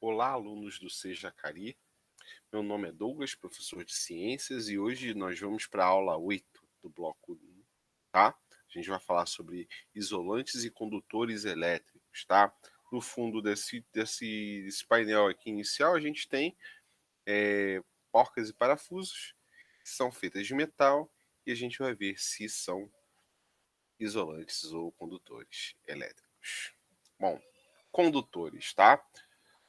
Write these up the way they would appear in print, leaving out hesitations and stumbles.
Olá, alunos do Sejacari. Meu nome é Douglas, professor de ciências, e hoje nós vamos para a aula 8 do bloco 1, tá? A gente vai falar sobre isolantes e condutores elétricos, tá? No fundo desse painel aqui inicial, a gente tem porcas e parafusos, que são feitas de metal, e a gente vai ver se são isolantes ou condutores elétricos. Bom, condutores, tá?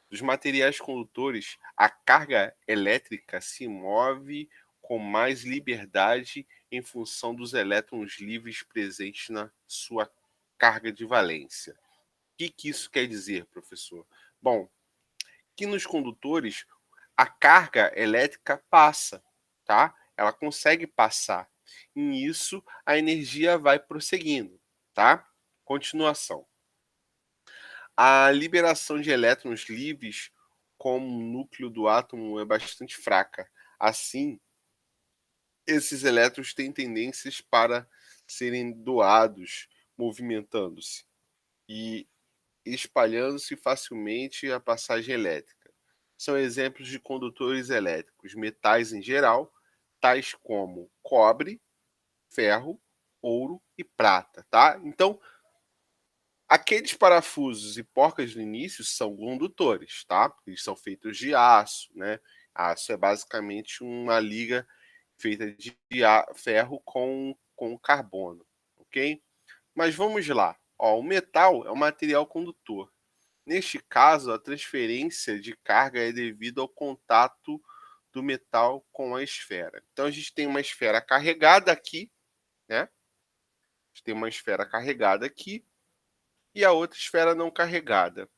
Dos materiais condutores, a carga elétrica se move com mais liberdade em função dos elétrons livres presentes na sua carga de valência. O que isso quer dizer, professor? Bom, que nos condutores a carga elétrica passa, tá? Ela consegue passar. E nisso a energia vai prosseguindo, tá? Continuação. A liberação de elétrons livres como o núcleo do átomo é bastante fraca. Assim, esses elétrons têm tendências para serem doados, movimentando-se e espalhando-se facilmente a passagem elétrica. São exemplos de condutores elétricos, metais em geral, tais como cobre, ferro, ouro e prata, tá? Então, aqueles parafusos e porcas no início são condutores, tá? Eles são feitos de aço, né? Aço é basicamente uma liga feita de ferro com carbono, ok? Mas vamos lá. Ó, o metal é um material condutor. Neste caso, a transferência de carga é devido ao contato do metal com a esfera. Então, a gente tem uma esfera carregada aqui, né? A gente tem uma esfera carregada aqui e a outra esfera não carregada.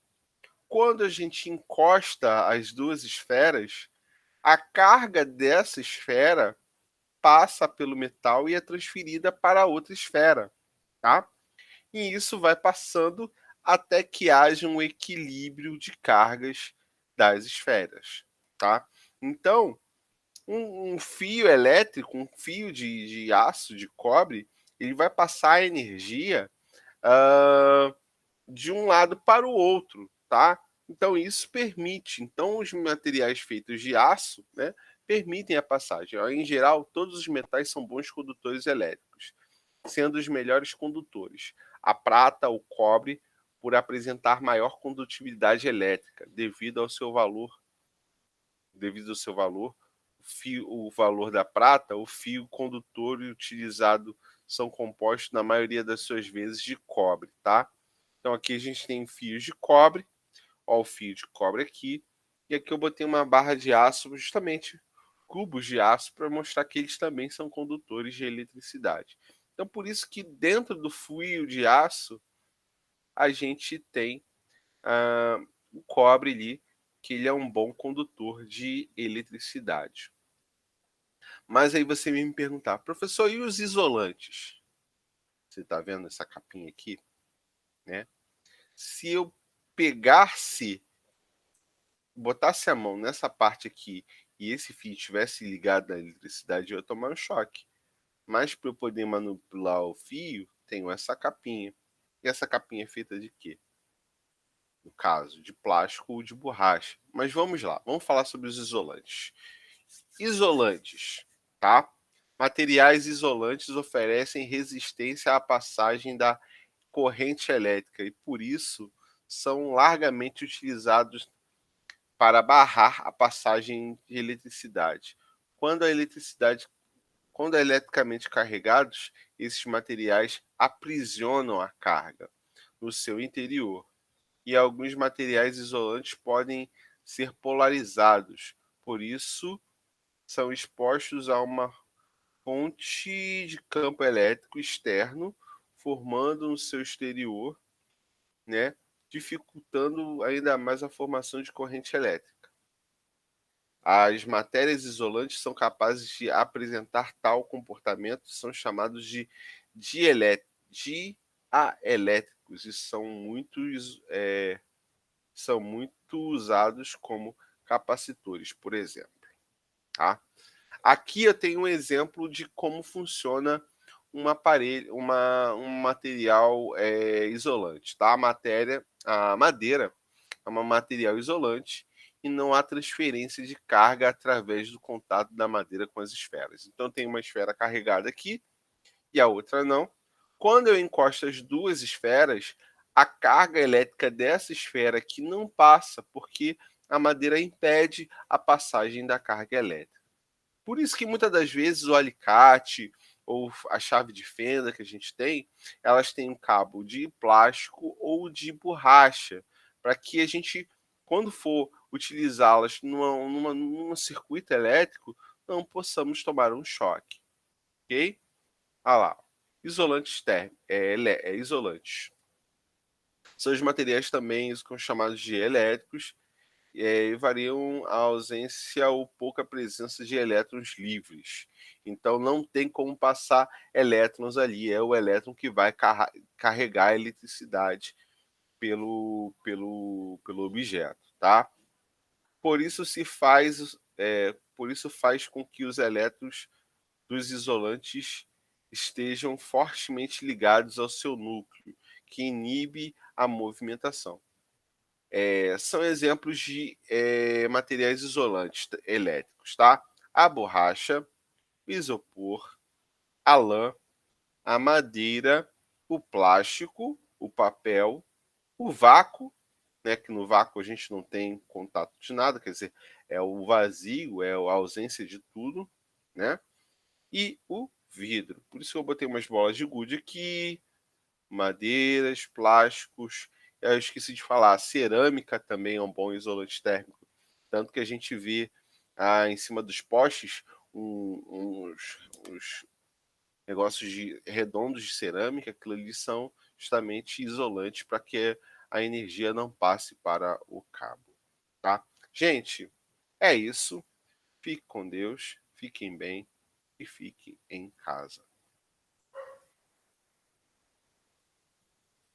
Quando a gente encosta as duas esferas, a carga dessa esfera passa pelo metal e é transferida para a outra esfera, tá? E isso vai passando até que haja um equilíbrio de cargas das esferas, tá? Então, um fio elétrico, um fio de aço, de cobre, ele vai passar a energia uh, de um lado para o outro, tá? Então isso permite. Então os materiais feitos de aço, né, permitem a passagem. Em geral, todos os metais são bons condutores elétricos, sendo os melhores condutores. A prata, o cobre, por apresentar maior condutividade elétrica, devido ao seu valor, o valor da prata, o fio condutor utilizado são compostos na maioria das suas vezes de cobre, tá? Então aqui a gente tem fios de cobre, ó o fio de cobre aqui, e aqui eu botei uma barra de aço, justamente cubos de aço, para mostrar que eles também são condutores de eletricidade. Então por isso que dentro do fio de aço a gente tem o cobre ali, que ele é um bom condutor de eletricidade. Mas aí você me perguntar, professor, e os isolantes? Você está vendo essa capinha aqui, né? Se eu pegasse botasse a mão nessa parte aqui e esse fio estivesse ligado à eletricidade, eu ia tomar um choque. Mas para eu poder manipular o fio, tenho essa capinha. E essa capinha é feita de quê? No caso, de plástico ou de borracha. Mas vamos lá, vamos falar sobre os isolantes. Isolantes, tá? Materiais isolantes oferecem resistência à passagem da corrente elétrica e, por isso, são largamente utilizados para barrar a passagem de eletricidade. Quando a eletricidade, quando é eletricamente carregados, esses materiais aprisionam a carga no seu interior. E alguns materiais isolantes podem ser polarizados, por isso são expostos a uma fonte de campo elétrico externo, formando no seu exterior, né, dificultando ainda mais a formação de corrente elétrica. As matérias isolantes são capazes de apresentar tal comportamento, são chamados de diaelétricos e são muito usados como capacitores, por exemplo. Tá? Aqui eu tenho um exemplo de como funciona um material isolante. Tá? A madeira um material isolante e não há transferência de carga através do contato da madeira com as esferas. Então, tem uma esfera carregada aqui e a outra não. Quando eu encosto as duas esferas, a carga elétrica dessa esfera aqui não passa, porque a madeira impede a passagem da carga elétrica. Por isso que muitas das vezes o alicate ou a chave de fenda que a gente tem, elas têm um cabo de plástico ou de borracha, para que a gente, quando for utilizá-las num circuito elétrico, não possamos tomar um choque, ok? Ah lá, isolantes térmicos, isolantes. São os materiais também chamados de elétricos, e variam a ausência ou pouca presença de elétrons livres. Então não tem como passar elétrons ali, é o elétron que vai carregar a eletricidade pelo objeto, tá? Por isso faz com que os elétrons dos isolantes estejam fortemente ligados ao seu núcleo, que inibe a movimentação. São exemplos de materiais isolantes elétricos, tá? A borracha, o isopor, a lã, a madeira, o plástico, o papel, o vácuo, né, que no vácuo a gente não tem contato de nada, quer dizer, é o vazio, é a ausência de tudo, né? E o vidro. Por isso que eu botei umas bolas de gude aqui, madeiras, plásticos. Eu esqueci de falar, a cerâmica também é um bom isolante térmico. Tanto que a gente vê em cima dos postes uns negócios redondos de cerâmica, aquilo ali são justamente isolantes para que a energia não passe para o cabo. Tá? Gente, é isso. Fique com Deus, fiquem bem e fiquem em casa.